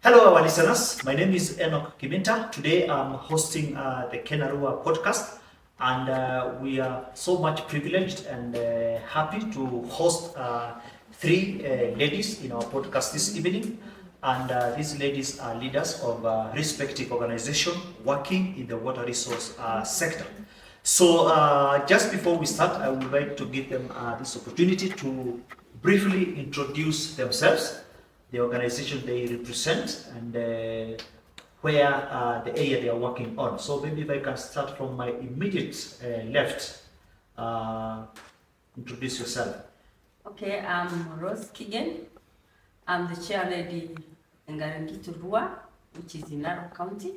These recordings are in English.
Hello, our listeners. My name is Enoch Kiminta. Today I'm hosting the Kenarua podcast, and we are so much privileged and happy to host three ladies in our podcast this evening. And these ladies are leaders of respective organizations working in the water resource sector. So just before we start, I would like to give them this opportunity to briefly introduce themselves, the organization they represent, and where the area they are working on. So maybe if I can start from my immediate left, introduce yourself. Okay, I'm Rose Kenyan. I'm the chair lady in Rua, which is in Narok County,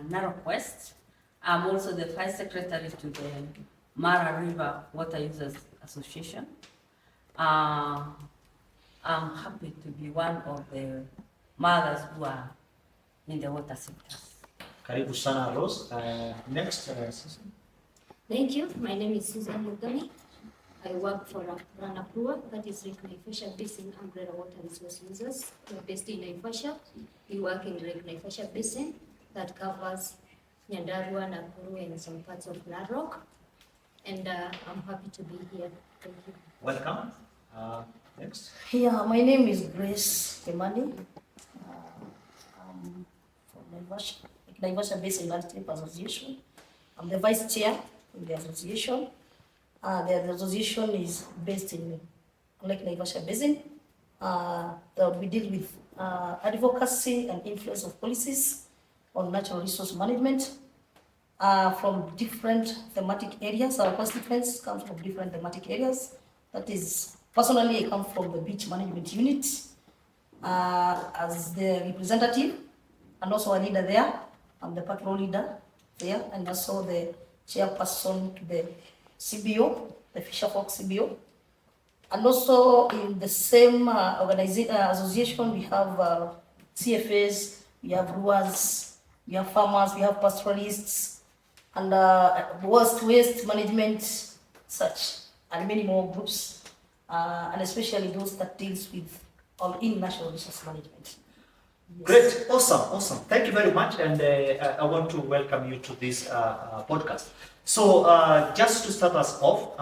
Narok West. I'm also the vice secretary to the Mara River Water Users Association. I'm happy to be one of the mothers who are in the water sector. Karibu sana Rose. Next, Susan. Thank you. My name is Susan Mugami. I work for Ranapua, that is Lake Naivasha Basin Umbrella Water Resource Users. We're based in Naivasha. We work in Lake Naivasha Basin that covers Nyandarua, Nakuru, and some parts of Narok. And I'm happy to be here. Thank you. Welcome. Next. Yeah, my name is Grace Kimani. I'm from Naivasha Basin Landscape Association. I'm the vice chair in the association. The association is based in Lake Naivasha Basin. That we deal with advocacy and influence of policies on natural resource management from different thematic areas. Our constituents come from different thematic areas. That is, personally, I come from the beach management unit as the representative and also a leader there. I'm the patrol leader there and also the chairperson to the CBO, the Fisher Folk CBO. And also in the same association, we have CFAs, we have brewers, we have farmers, we have pastoralists, and waste management, such, and many more groups, and especially those that deals with all in natural resource management. Yes. Great, awesome. Thank you very much, and I want to welcome you to this podcast. So just to start us off,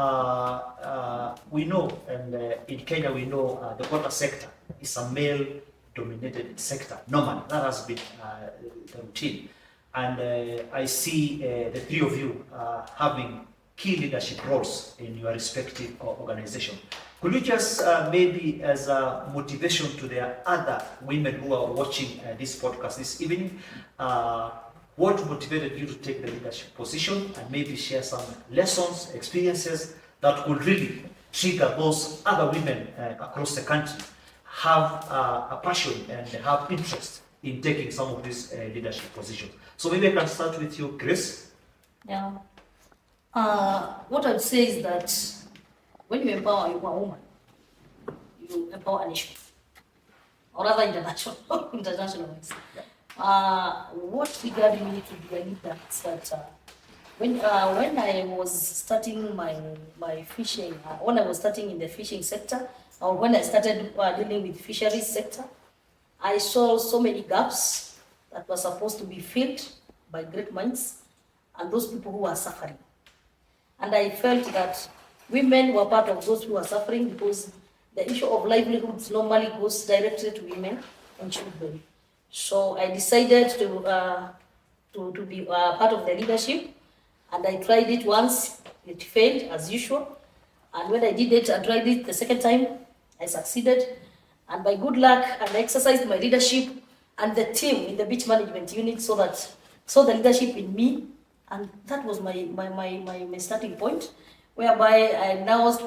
we know, and in Kenya we know the water sector is a male-dominated sector. Normally, that has been the routine. And I see the three of you having key leadership roles in your respective organization. Could you just maybe as a motivation to the other women who are watching this podcast this evening, what motivated you to take the leadership position, and maybe share some lessons, experiences that could really trigger those other women across the country have a passion and have interest in taking some of these leadership positions. So maybe I can start with you, Grace. Yeah. What I'd say is that when you empower a woman, you empower a nation, or rather international. What triggered me to be a leader is that when I was starting my fishing, when I was starting in the fishing sector, or when I started dealing with fisheries sector, I saw so many gaps that were supposed to be filled by great minds and those people who are suffering. And I felt that women were part of those who are suffering because the issue of livelihoods normally goes directly to women and children. So I decided to be part of the leadership, and I tried it once. It failed as usual, and when I did it, I tried it the second time. I succeeded, and by good luck, I exercised my leadership, and the team in the beach management unit saw the leadership in me, and that was my starting point, whereby I now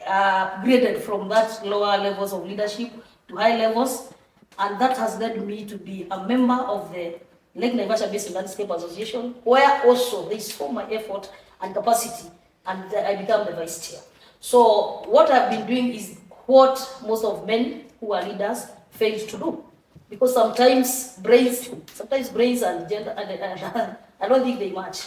upgraded from that lower levels of leadership to high levels, and that has led me to be a member of the Lake Naivasha Basin Landscape Association, where also they saw my effort and capacity, and I became the vice chair. So what I've been doing is what most of men who are leaders fail to do, because sometimes brains and gender, and I don't think they match.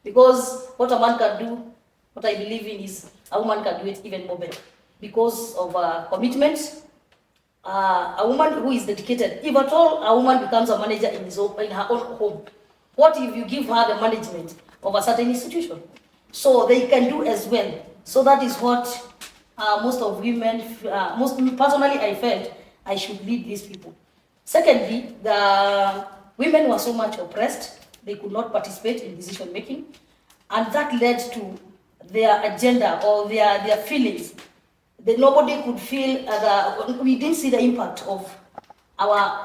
Because what a man can do, what I believe in is a woman can do it even more better, because of commitment, a woman who is dedicated. If at all a woman becomes a manager in her own home, what if you give her the management of a certain institution? So they can do as well. So that is what most of women, most personally, I felt I should lead these people. Secondly, the women were so much oppressed, they could not participate in decision making, and that led to their agenda or their feelings. That nobody could feel we didn't see the impact of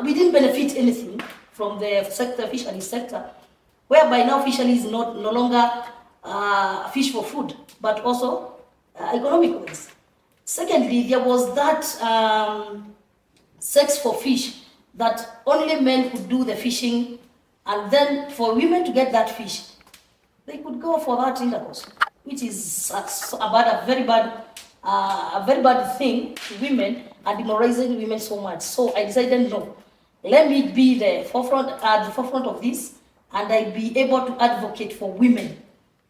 we didn't benefit anything from the sector, fisheries sector, whereby now fishery is no longer fish for food, but also economic ways. Secondly, there was that sex for fish, that only men could do the fishing, and then for women to get that fish, they could go for that intercourse, which is a very bad thing to women and demoralizing women so much. So I decided, no, let me be at the forefront of this, and I'll be able to advocate for women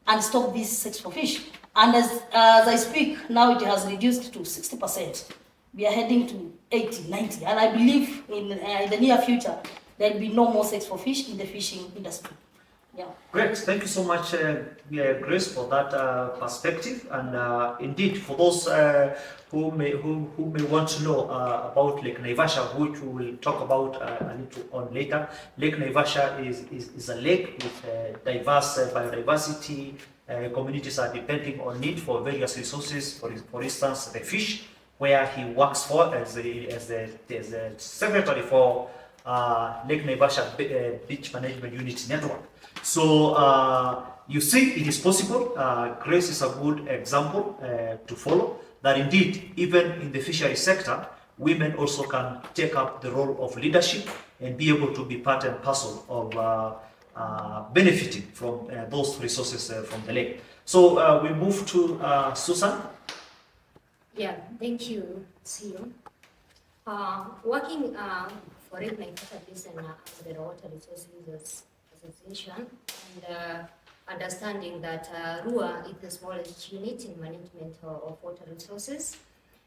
and stop this sex for fish. And as I speak, now it has reduced to 60%. We are heading to 80, 90, and I believe in the near future, there'll be no more sex for fish in the fishing industry. Yeah. Great, thank you so much, Grace, for that perspective. And indeed, for those who may want to know about Lake Naivasha, which we will talk about a little on later, Lake Naivasha is a lake with diverse biodiversity. Communities are depending on it for various resources. For instance, the fish, where he works for as the secretary for Lake Naivasha Beach Management Unit Network. So you see, it is possible. Grace is a good example to follow, that indeed, even in the fishery sector, women also can take up the role of leadership and be able to be part and parcel of benefiting from those resources from the lake. So we move to Susan. Yeah, thank you, CEO. Working for Lake Naivasha Basin and the Water Resource Users Association, and understanding that RUA is the smallest unit in management of water resources,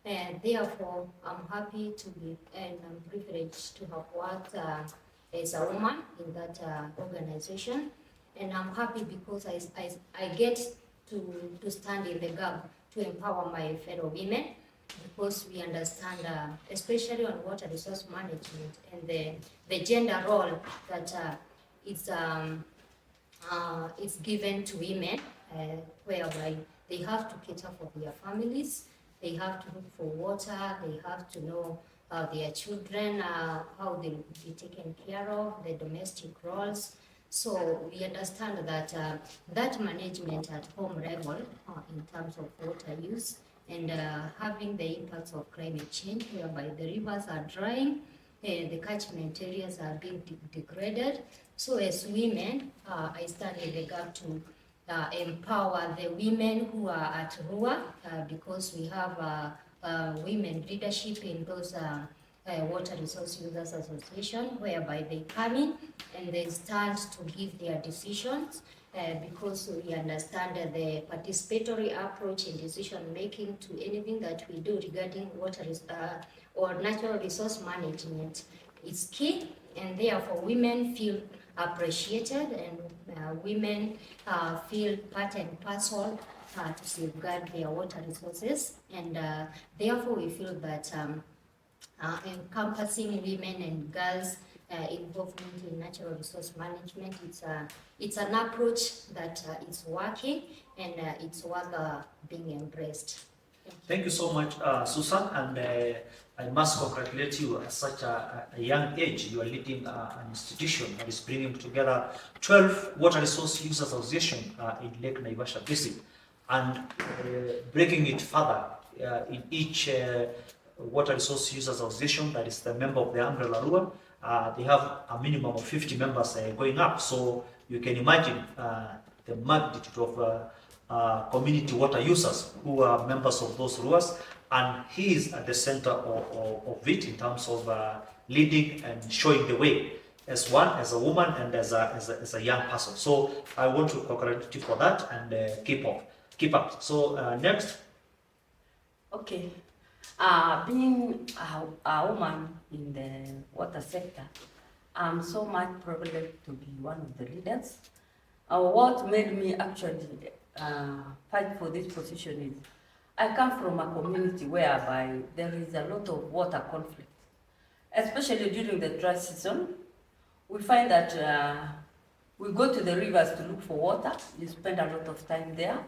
and therefore I'm happy to be and I'm privileged to have worked as a woman in that organization, and I'm happy because I get to stand in the gap to empower my fellow women, because we understand, especially on water resource management and the gender role that it's given to women, whereby they have to cater for their families, they have to look for water, they have to know their children, how they will be taken care of, the domestic roles. So we understand that that management at home level, in terms of water use, and having the impacts of climate change, whereby the rivers are drying, the catchment areas are being degraded. So as women, I stand in the gap to empower the women who are at RUA, because we have women leadership in those Water Resource Users Association, whereby they come in and they start to give their decisions, because we understand the participatory approach in decision making to anything that we do regarding water or natural resource management is key, and therefore women feel appreciated, and women feel part and parcel to safeguard their water resources, and therefore we feel that encompassing women and girls involvement in natural resource management, it's an approach that is working, and it's worth being embraced. Thank you so much, Susan, and I must congratulate you at such a young age. You are leading an institution that is bringing together 12 water resource users associations in Lake Naivasha Basin, and breaking it further in each water resource users association that is the member of the umbrella RUA. They have a minimum of 50 members going up, so you can imagine the magnitude of community water users who are members of those RUAs, and he is at the center of it in terms of leading and showing the way as a woman, and as a young person. So I want to congratulate you for that, and keep up. So next. Okay. Being a woman in the water sector, I'm so much privileged to be one of the leaders. What made me actually fight for this position is I come from a community whereby there is a lot of water conflict, especially during the dry season. We find that we go to the rivers to look for water. You spend a lot of time there,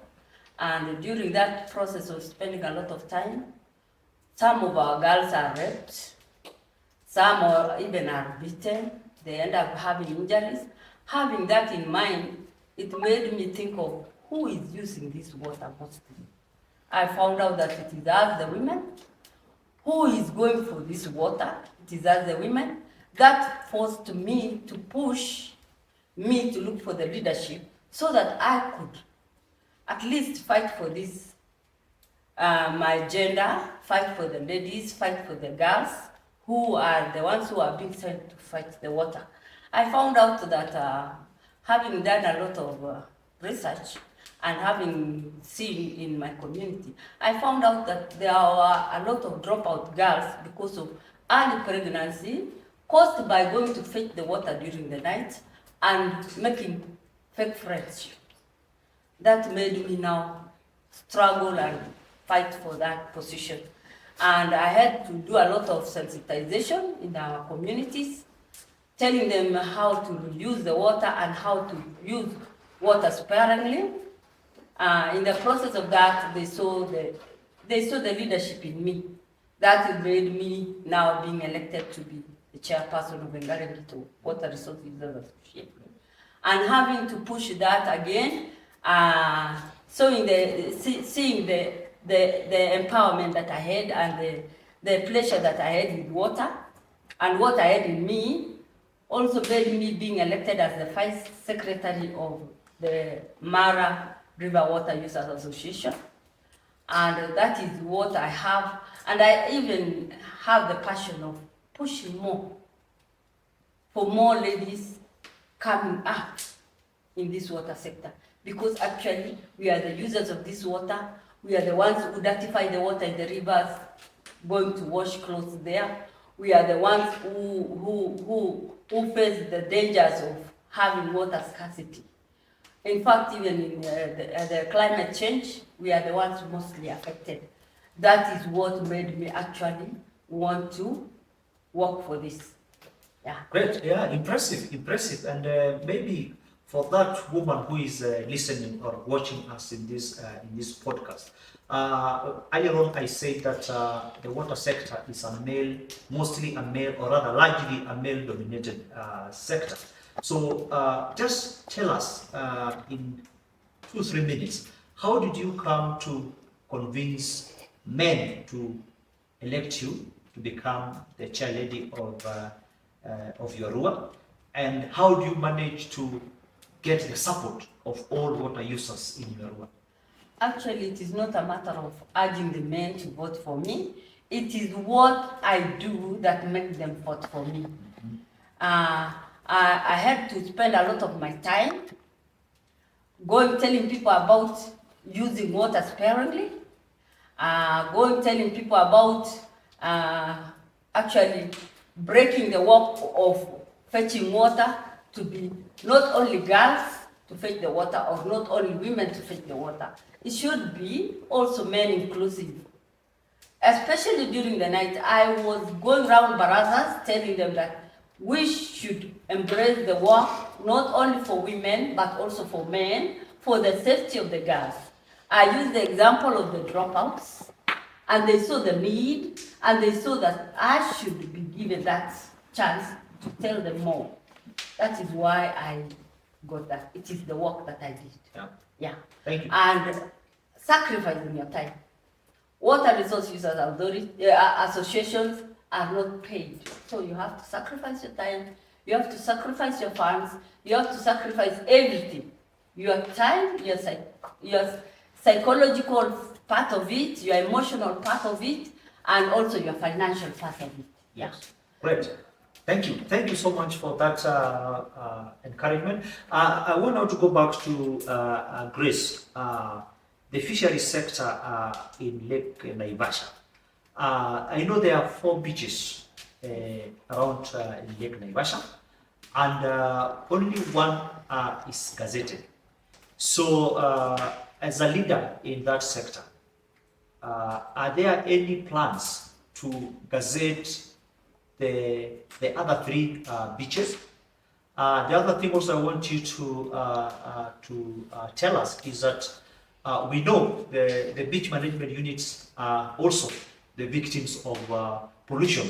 and during that process of spending a lot of time, some of our girls are raped, some even are beaten, they end up having injuries. Having that in mind, it made me think of who is using this water mostly. I found out that it is us, the women. Who is going for this water? It is us, the women. That forced me to push me to look for the leadership so that I could at least fight for this my gender, fight for the ladies, fight for the girls who are the ones who are being sent to fight the water. I found out that having done a lot of research and having seen in my community, I found out that there are a lot of dropout girls because of early pregnancy caused by going to fetch the water during the night and making fake friendships. That made me now struggle and fight for that position. And I had to do a lot of sensitization in our communities, telling them how to use the water and how to use water sparingly. In the process of that, they saw the leadership in me. That made me now being elected to be the chairperson of Engarengitu Water Resource Users Association. And having to push that again, seeing the empowerment that I had and the pleasure that I had with water and what I had in me also made me being elected as the vice secretary of the Mara River Water Users Association. And that is what I have. And I even have the passion of pushing more for more ladies coming up in this water sector. Because actually, we are the users of this water. We are the ones who dirtify the water in the rivers, going to wash clothes there. We are the ones who face the dangers of having water scarcity. In fact, even in the climate change, we are the ones mostly affected. That is what made me actually want to work for this. Yeah. Great, yeah, impressive. And maybe for that woman who is listening or watching us in this podcast, earlier on I said that the water sector is mostly a male, or rather largely a male-dominated sector. So just tell us in 2-3 minutes, how did you come to convince men to elect you to become the chair lady of your RUA, and how do you manage to get the support of all water users in your RUA? Actually, it is not a matter of urging the men to vote for me. It is what I do that makes them vote for me. I had to spend a lot of my time telling people about using water sparingly, telling people about actually breaking the work of fetching water to be not only girls to fetch the water or not only women to fetch the water. It should be also men inclusive. Especially during the night, I was going around barazas telling them that we should embrace the work not only for women but also for men, for the safety of the girls. I used the example of the dropouts, and they saw the need, and they saw that I should be given that chance to tell them more. That is why I got that. It is the work that I did. Yeah. Yeah. Thank you. And sacrificing your time. Water Resource Users Associations are not paid. So you have to sacrifice your time, you have to sacrifice your funds, you have to sacrifice everything. Your time, your psychological part of it, your emotional part of it, and also your financial part of it. Yeah. Great. Thank you. Thank you so much for that encouragement. I want now to go back to Grace, the fisheries sector in Lake Naivasha. I know there are 4 beaches around Lake Naivasha, and only one is gazetted. So, as a leader in that sector, are there any plans to gazette the other 3 beaches? The other thing also I want you to tell us is that we know the beach management units are also the victims of pollution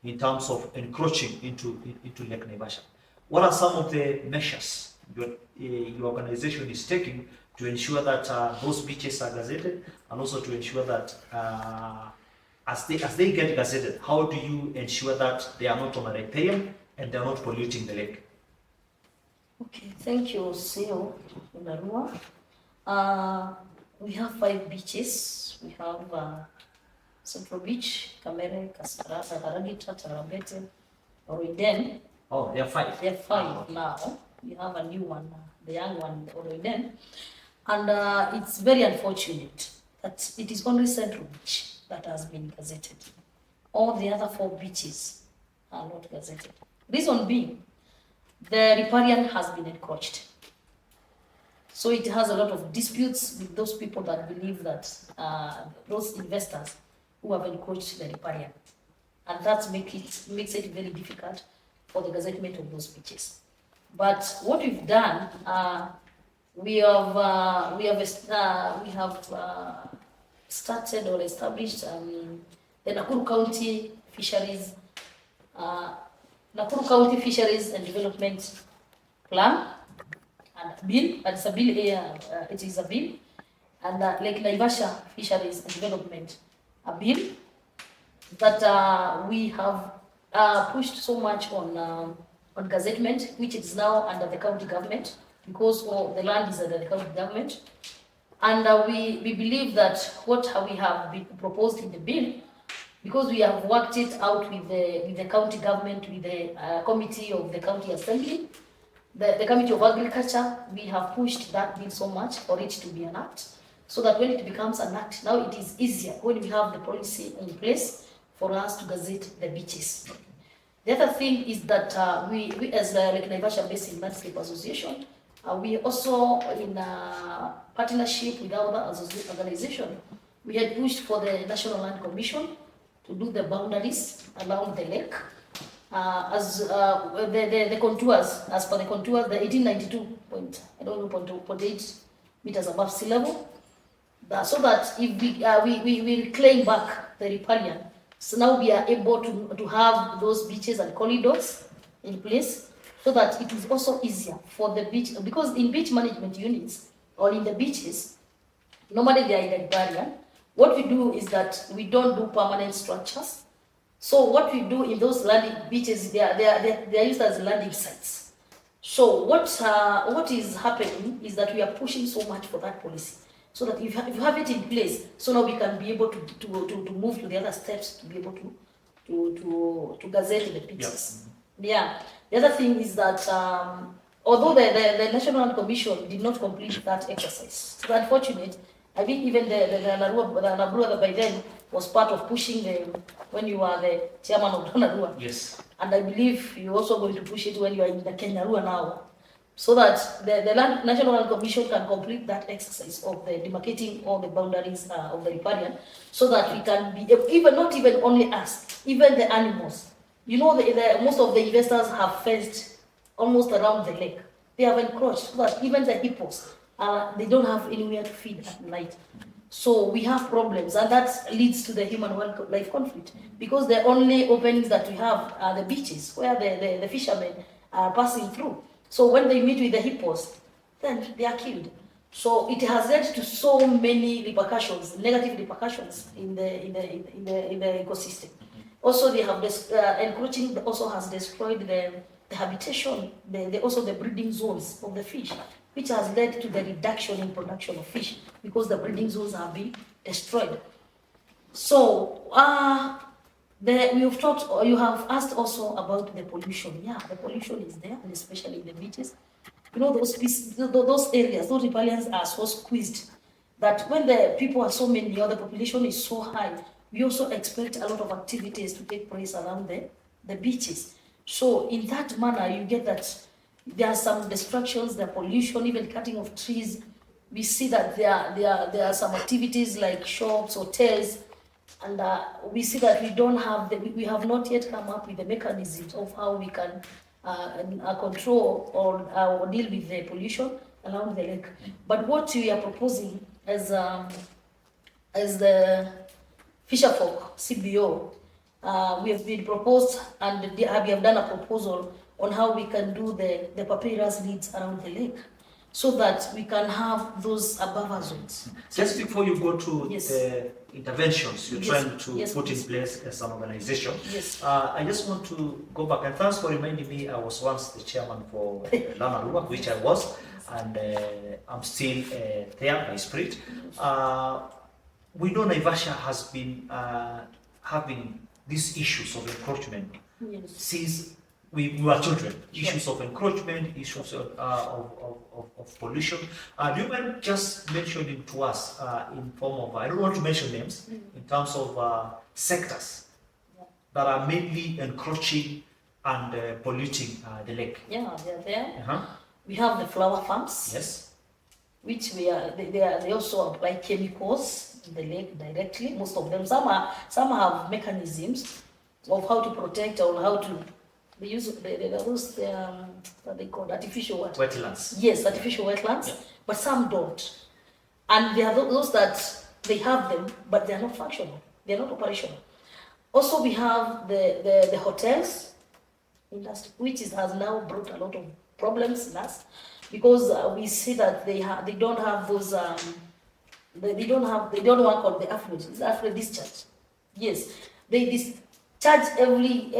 in terms of encroaching into Lake Naivasha. What are some of the measures your organization is taking to ensure that those beaches are gazetted, and also to ensure that as they get gazetted, how do you ensure that they are not on a riparian and they are not polluting the lake? Okay, thank you, CEO Unarua. We have 5 beaches. We have Central Beach, Kamere, Karagita, Tarabete, Oroiden. Oh, there are 5. There are 5 now. We have a new one, the young one, Oroiden. And it's very unfortunate that it is only Central Beach that has been gazetted. All the other 4 beaches are not gazetted. Reason being, the riparian has been encroached. So it has a lot of disputes with those people that believe that those investors who have encroached the riparian. And that makes it very difficult for the gazettement of those beaches. But what we've done, we have started or established the Nakuru County Fisheries and Development Plan and bill. It's a bill here. It is a bill, and Lake Naivasha Fisheries and Development a bill that we have pushed so much on gazettement, which is now under the county government because the land is under the county government, and we believe that what we have been proposed in the bill, because we have worked it out with the county government, with the committee of the county assembly, the committee of agriculture, we have pushed that bill so much for it to be an act, so that when it becomes an act, now it is easier when we have the policy in place for us to gazette the beaches. The other thing is that we as the Lake Naivasha Basin Landscape Association, we also in partnership with other organization, we had pushed for the National Land Commission to do the boundaries around the lake, as the contours, as per the contours, the 1892.8 meters above sea level, so that if we reclaim back the riparian, so now we are able to have those beaches and corridors in place, so that it is also easier for the beach, because in beach management units or in the beaches, normally they are in the riparian. What we do is that we don't do permanent structures. So what we do in those landing beaches, they are used as landing sites. So what is happening is that we are pushing so much for that policy, so that if you have it in place, so now we can be able to move to the other steps to be able to gazette the beaches. Yeah. The other thing is that although the National Land Commission did not complete that exercise, it's unfortunate. I think even the Narua by then was part of pushing when you are the chairman of Narua. Yes. And I believe you're also going to push it when you are in the Kenyarua now, so that the National Land Commission can complete that exercise of the demarcating all the boundaries of the riparian, so that we can be even not even only us, even the animals. You know, most of the investors have fenced almost around the lake. They have encroached, so that even the hippos, they don't have anywhere to feed at night. So we have problems, and that leads to the human-wildlife conflict, because the only openings that we have are the beaches where the fishermen are passing through. So when they meet with the hippos, then they are killed. So it has led to so many repercussions, negative repercussions in the ecosystem. Also, they have encroaching. Also has destroyed the habitation, also the breeding zones of the fish, which has led to the reduction in production of fish, because the breeding zones have been destroyed. So we've talked, or you have asked also about the pollution. Yeah, the pollution is there, and especially in the beaches. You know, those areas, those riparians are so squeezed that when the people are so many or the population is so high, we also expect a lot of activities to take place around the beaches. So in that manner, you get that there are some distractions, the pollution, even cutting of trees. We see that there are some activities like shops, hotels, and we see that we have not yet come up with the mechanisms of how we can control or deal with the pollution around the lake. But what we are proposing as the Fisherfolk CBO, we have been proposed and we have done a proposal on how we can do the papyrus needs around the lake so that we can have those above zones. Just before you go to Yes. the interventions you're Yes. trying to Yes, put in please. place as an organization, Yes. I just want to go back and thanks for reminding me I was once the chairman for Lama, which I was, and I'm still there by spirit. We know Naivasha has been having these issues of encroachment Yes. since we were children. Issues of encroachment, issues of pollution. Do you mind just mentioning to us in form of, I don't want to mention names, in terms of sectors that are mainly encroaching and polluting the lake? Yeah, they're there. Uh-huh. We have the flower farms, Yes. which they also apply chemicals in the lake directly. Most of them, some have mechanisms of how to protect or how to they use what they call artificial water. Wetlands. Yes, artificial wetlands, Yeah. but some don't. And there are those that they have them, but they are not functional. They are not operational. Also, we have the hotels industry, which has now brought a lot of problems in us because we see that they don't have those they don't work on the affluent. It's affluent discharge. Yes, they discharge every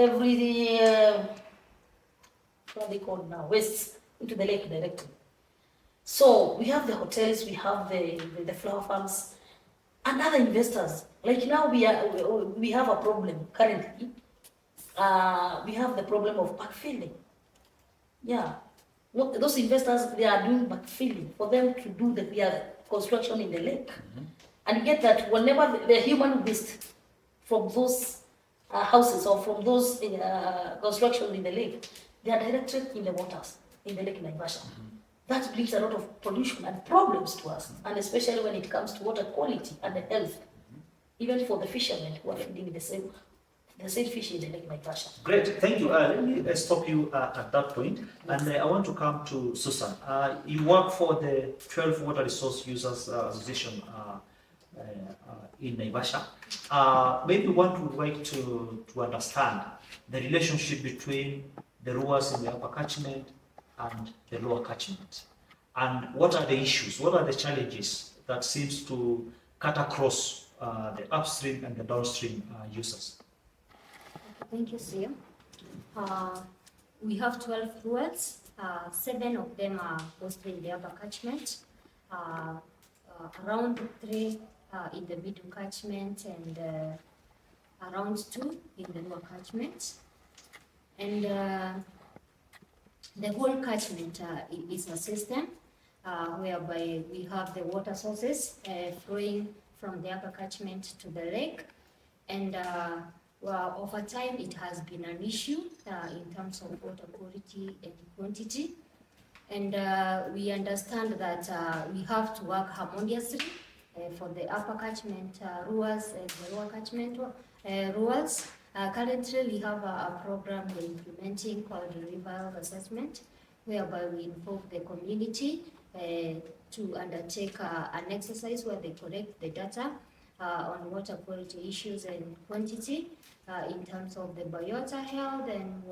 what they call now waste into the lake directly. So we have the hotels, we have the flower farms, and other investors. Like now we have a problem currently. We have the problem of backfilling. Yeah, those investors, they are doing backfilling for them to do their construction in the lake. And you get that whenever the human waste from those houses or from those construction in the lake, they are directed in the waters, in the lake Naivasha. That brings a lot of pollution and problems to us, and especially when it comes to water quality and the health, even for the fishermen who are feeding the same fish in the lake Naivasha. Great, thank you. Let me stop you at that point, and I want to come to Susan. You work for the 12 Water Resource Users Association in Naivasha. Maybe one would like to understand the relationship between the rowers in the upper catchment and the lower catchment, and what are the issues, what are the challenges that seems to cut across the upstream and the downstream users. Thank you, Sia. We have 12 rowers. 7 of them are mostly in the upper catchment, around 3 in the middle catchment, and around 2 in the lower catchment. And the whole catchment is a system whereby we have the water sources flowing from the upper catchment to the lake. And well, over time, it has been an issue in terms of water quality and quantity. And we understand that we have to work harmoniously for the upper catchment rowers and the lower catchment rowers. Currently, we have a program we're implementing called the River Health Assessment, whereby we involve the community to undertake an exercise where they collect the data on water quality issues and quantity in terms of the biota health and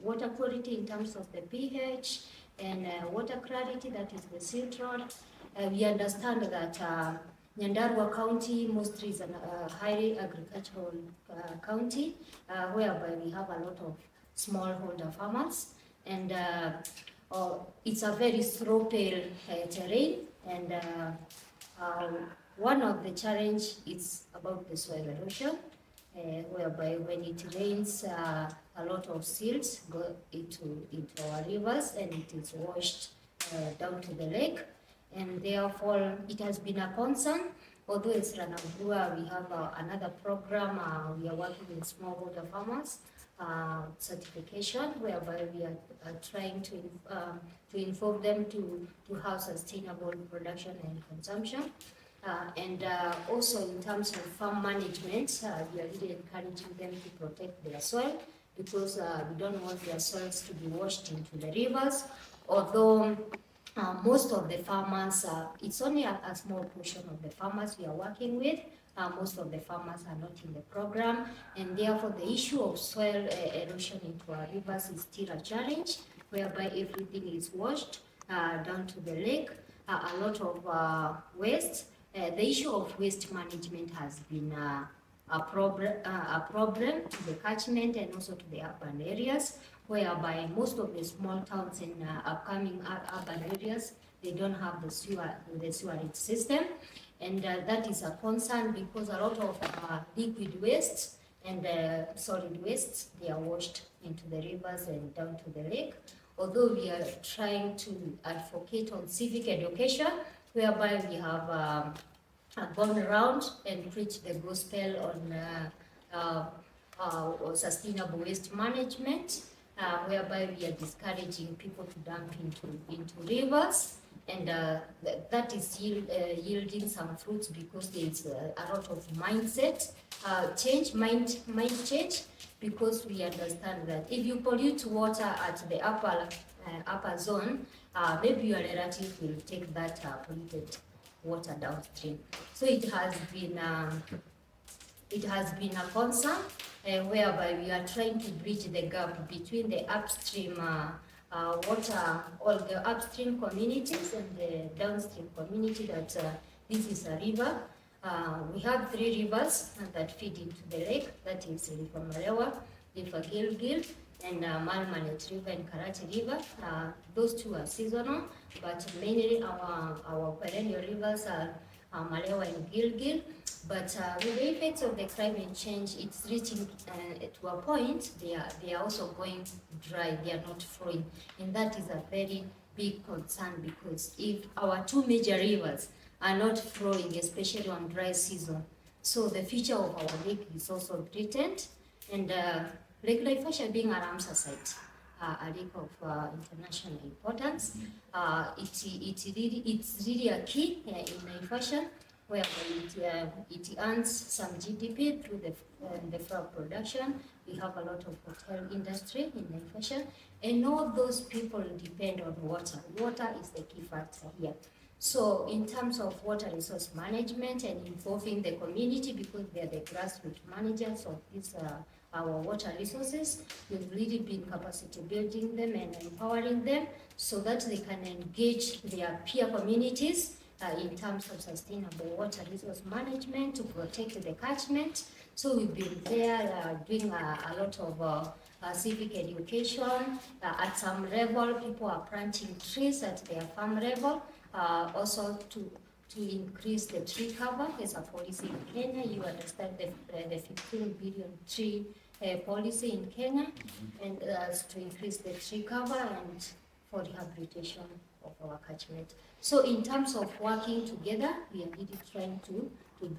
water quality in terms of the pH and water clarity, that is the silt rod. We understand that Nyandarua County mostly is a highly agricultural county whereby we have a lot of smallholder farmers, and it's a very slopey terrain, and one of the challenge is about the soil erosion, whereby when it rains, a lot of silt go into our rivers and it is washed down to the lake, and therefore it has been a concern although it's Ranabua, we have another program. We are working with smallholder farmers certification, whereby we are trying to inform them to have sustainable production and consumption. And also in terms of farm management, we are really encouraging them to protect their soil, because we don't want their soils to be washed into the rivers, although most of the farmers, it's only a small portion of the farmers we are working with. Most of the farmers are not in the program, and therefore the issue of soil erosion into our rivers is still a challenge, whereby everything is washed down to the lake. A lot of waste. The issue of waste management has been a problem to the catchment and also to the urban areas, whereby most of the small towns in upcoming urban areas, they don't have the sewerage system, and that is a concern, because a lot of liquid waste and solid waste, they are washed into the rivers and down to the lake. Although we are trying to advocate on civic education, whereby we have gone around and preached the gospel on sustainable waste management, whereby we are discouraging people to dump into rivers, and that is yielding some fruits, because there is a lot of mindset mind change, because we understand that if you pollute water at the upper zone, maybe your relative will take that polluted water downstream. So it has been a concern, whereby we are trying to bridge the gap between the upstream water, all the upstream communities, and the downstream community, that this is a river. We have 3 rivers that feed into the lake, that is River Malewa, River Gilgil, and Malmanet River and Karate River. Those 2 are seasonal, but mainly our perennial rivers are Malewa and Gilgil. But with the effects of the climate change, it's reaching to a point, they are also going dry, they are not flowing. And that is a very big concern, because if our 2 major rivers are not flowing, especially on dry season, so the future of our lake is also threatened. And Lake Naivasha being a Ramsar site, a lake of international importance, it's really a key in Naivasha, where it earns some GDP through the frog production. We have a lot of hotel industry in Naivasha, and all those people depend on water. Water is the key factor here. So in terms of water resource management and involving the community, because they are the grassroots managers of this our water resources, we've really been capacity building them and empowering them, so that they can engage their peer communities in terms of sustainable water resource management to protect the catchment. So we've been there doing a lot of civic education. At some level, people are planting trees at their farm level, also to increase the tree cover. There's a policy in Kenya. You understand the 15 billion tree policy in Kenya, and to increase the tree cover and for rehabilitation of our catchment. So in terms of working together, we are really trying to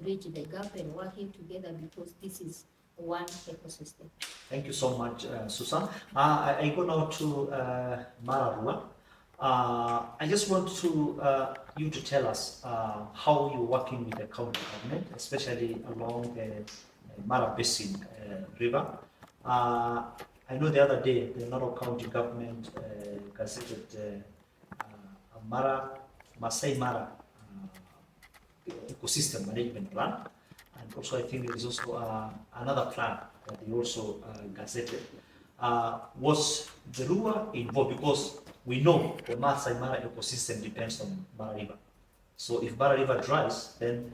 bridge the gap and working together, because this is one ecosystem. Thank you so much, Susan. I go now to Mararua. I just want you to tell us how you're working with the county government, especially along the Mara Basin River. I know the other day the Narok County government gazetted Masai Mara ecosystem management plan, and also I think there is also another plan that they also gazetted. Was the Rua involved? Because we know the Masai Mara ecosystem depends on Mara River. So if Mara River dries, then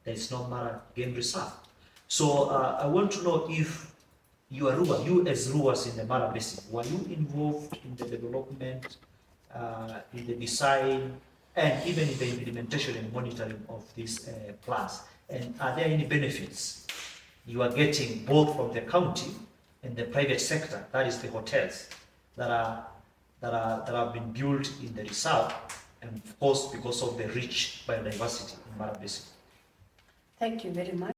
there is no Mara game reserve. So I want to know if you as Ruas in the Mara Basin, were you involved in the development, in the design, and even in the implementation and monitoring of these plans? And are there any benefits you are getting both from the county and the private sector, that is the hotels, that have been built in the reserve, and of course because of the rich biodiversity in Mara Basin? Thank you very much.